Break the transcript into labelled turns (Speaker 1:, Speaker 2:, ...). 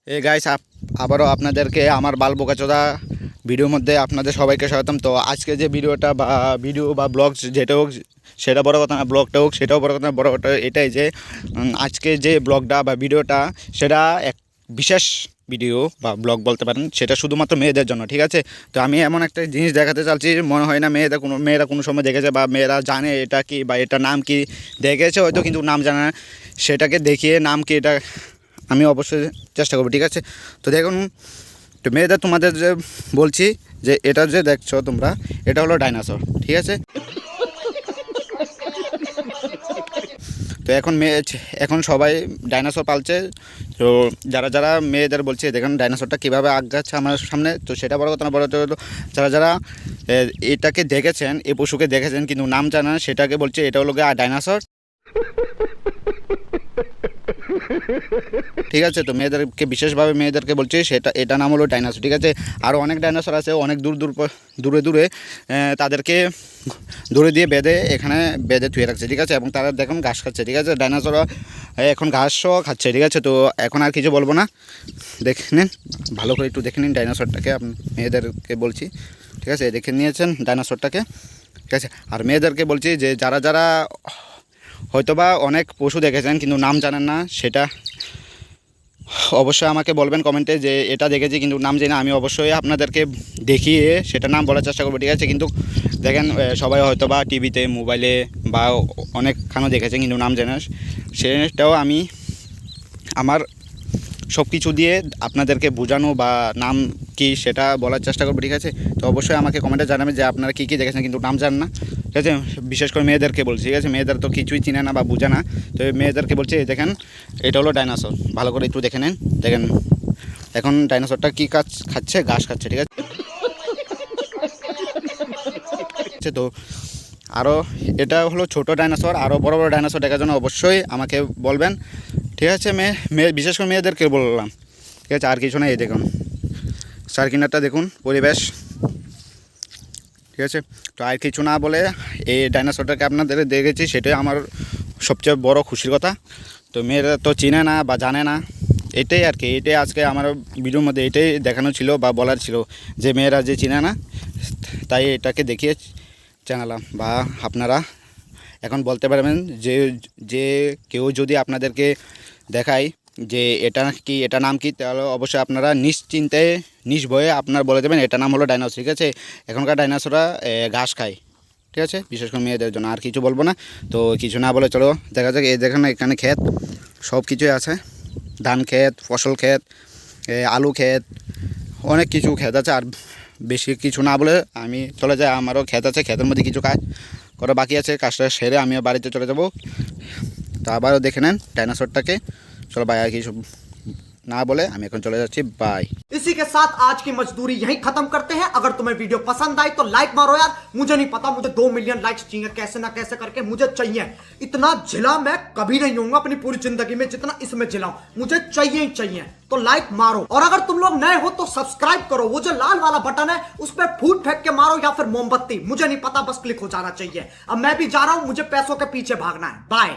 Speaker 1: Guys আবারও আপনাদেরকে আমার বাল বোকাচোদা ভিডিওর মধ্যে আপনাদের সবাইকে স্বাগতম। তো আজকে যে ভিডিওটা বা ভিডিও বা ব্লগ যেটা হোক সেটা বড় কথা না, ব্লগটা হোক সেটাও বড় কথা না, বড় কথা এটাই যে আজকে যে ব্লগটা বা ভিডিওটা সেটা এক বিশেষ ভিডিও বা ব্লগ বলতে পারেন, সেটা শুধুমাত্র মেয়েদের জন্য, ঠিক আছে। তো আমি এমন একটা জিনিস দেখাতে চাচ্ছি, মনে হয় না মেয়েরা কোনো সময় দেখেছে বা মেয়েরা জানে এটা কি বা এটার নাম কি, দেখেছে হয়তো কিন্তু নাম জানে না। সেটাকে দেখিয়ে নাম কি এটা আমি অবশ্যই চেষ্টা করবো, ঠিক আছে। তো দেখুন, তো মেয়েদের তোমাদের যে বলছি যে এটা যে দেখছো তোমরা, এটা হলো ডাইনোসর, ঠিক আছে। তো এখন সবাই ডাইনোসর পালছে। তো যারা যারা মেয়েদের বলছে দেখুন ডাইনোসরটা কীভাবে আগাচ্ছে আমার সামনে, তো সেটা বড় কথা না, বড় কথা যারা যারা এটাকে দেখেছেন, এই পশুকে দেখেছেন কিন্তু নাম জানেন, সেটাকে বলছে এটা হলো ডাইনোসর, ঠিক আছে। তো মেয়েদেরকে বিশেষভাবে মেয়েদেরকে বলছি এটা নাম হলো ডাইনোসর, ঠিক আছে। আরও অনেক ডাইনোসর আছে, অনেক দূরে দূরে তাদেরকে দূরে দিয়ে এখানে বেঁধে থুয়ে রাখছে, ঠিক আছে। এবং তারা দেখুন ঘাস খাচ্ছে, ঠিক আছে। ডাইনোসর এখন ঘাসও খাচ্ছে, ঠিক আছে। তো এখন আর কিছু বলবো না, দেখে নিন ভালো করে, একটু দেখে নিন ডাইনোসরটাকে। মেয়েদেরকে বলছি, ঠিক আছে, দেখে নিয়েছেন ডাইনোসরটাকে, ঠিক আছে। আর মেয়েদেরকে বলছি যে যারা যারা হয়তোবা অনেক পশু দেখেছেন কিন্তু নাম জানেন না, সেটা অবশ্যই আমাকে বলবেন কমেন্টে যে এটা দেখেছি কিন্তু নাম জানি না। আমি অবশ্যই আপনাদেরকে দেখিয়ে সেটা নাম বলার চেষ্টা করবো, ঠিক আছে। কিন্তু দেখেন সবাই হয়তোবা টিভিতে, মোবাইলে বা অনেকখানে দেখেছেন কিন্তু নাম জানে না, সেটাও আমি আমার সব কিছু দিয়ে আপনাদেরকে বোঝানো বা নাম কি সেটা বলার চেষ্টা করবো, ঠিক আছে। তো অবশ্যই আমাকে কমেন্টে জানাবেন যে আপনারা কী কী দেখেছেন কিন্তু নাম জানেন না, ঠিক আছে। বিশেষ করে মেয়েদেরকে বলছি, ঠিক আছে। মেয়েদের তো কিছুই চিনে না বা বোঝে না, তো মেয়েদেরকে বলছি দেখেন এটা হলো ডাইনোসর, ভালো করে একটু দেখে নেন। দেখেন এখন ডাইনোসরটা কী খাচ্ছে, ঘাস খাচ্ছে, ঠিক আছে। তো আরও এটা হলো ছোটো ডাইনোসর, আরও বড় বড় ডাইনোসর দেখার জন্য অবশ্যই আমাকে বলবেন, ঠিক আছে। বিশেষ করে মেয়েদেরকে বললাম, ঠিক আছে। আর কিছু না, এই দেখুন সার্কিনারটা দেখুন, পরিবেশ, ঠিক আছে। তো আর কিছু না বলে এই ডাইনোসরটাকে আপনাদের দেখেছি, সেটাই আমার সবচেয়ে বড় খুশির কথা। তো মেয়েরা তো চিনে না বা জানে না, এটাই আর কি, এটাই আজকে আমার ভিডিওর মধ্যে এটাই দেখানো ছিল বা বলার ছিল যে মেয়েরা যে চিনে না, তাই এটাকে দেখিয়ে জানালাম। বা আপনারা এখন বলতে পারবেন যে যে কেউ যদি আপনাদেরকে দেখায় যে এটা নাম কি, তাহলে অবশ্যই আপনারা নিশ্চিন্তে নির্ভয়ে আপনার বলে দেবেন এটা নাম হলো ডাইনোসর, ঠিক আছে। এখনকার ডাইনোসররা ঘাস খায়, ঠিক আছে, বিশেষ করে মেয়েদের জন্য। আর কিছু বলবো না, তো কিছু না বলে চলো দেখা যাক। এই দেখেন এখানে ক্ষেত সব কিছুই আছে, ধান ক্ষেত, ফসল ক্ষেত, আলু ক্ষেত, অনেক কিছু ক্ষেত আছে। আর বেশি কিছু না বলে আমি চলে যাই, আমারও ক্ষেত আছে, ক্ষেতের মধ্যে কিছু কাজ করা বাকি আছে, কাজটা সেরে আমি বাড়িতে চলে যাব। তো আবারও দেখে নেন ডাইনোসরটাকে, চলো বাই। আর কিছু না বলে আমি এখন চলে যাচ্ছি, বাই।
Speaker 2: इसी के साथ आज की मजदूरी यहीं खत्म करते हैं। अगर तुम्हें वीडियो पसंद आई तो लाइक मारो यार, मुझे नहीं पता, मुझे 2 मिलियन लाइक्स चाहिए, कैसे ना कैसे करके मुझे चाहिए। इतना झिला मैं कभी नहीं होऊंगा अपनी पूरी जिंदगी में जितना इसमें झिलाऊं, मुझे चाहिए ही चाहिए। तो लाइक मारो, और अगर तुम लोग नए हो तो सब्सक्राइब करो, वो जो लाल वाला बटन है उस पर फूट फेंक के मारो या फिर मोमबत्ती, मुझे नहीं पता, बस क्लिक हो जाना चाहिए। अब मैं भी जा रहा हूं, मुझे पैसों के पीछे भागना है। बाय।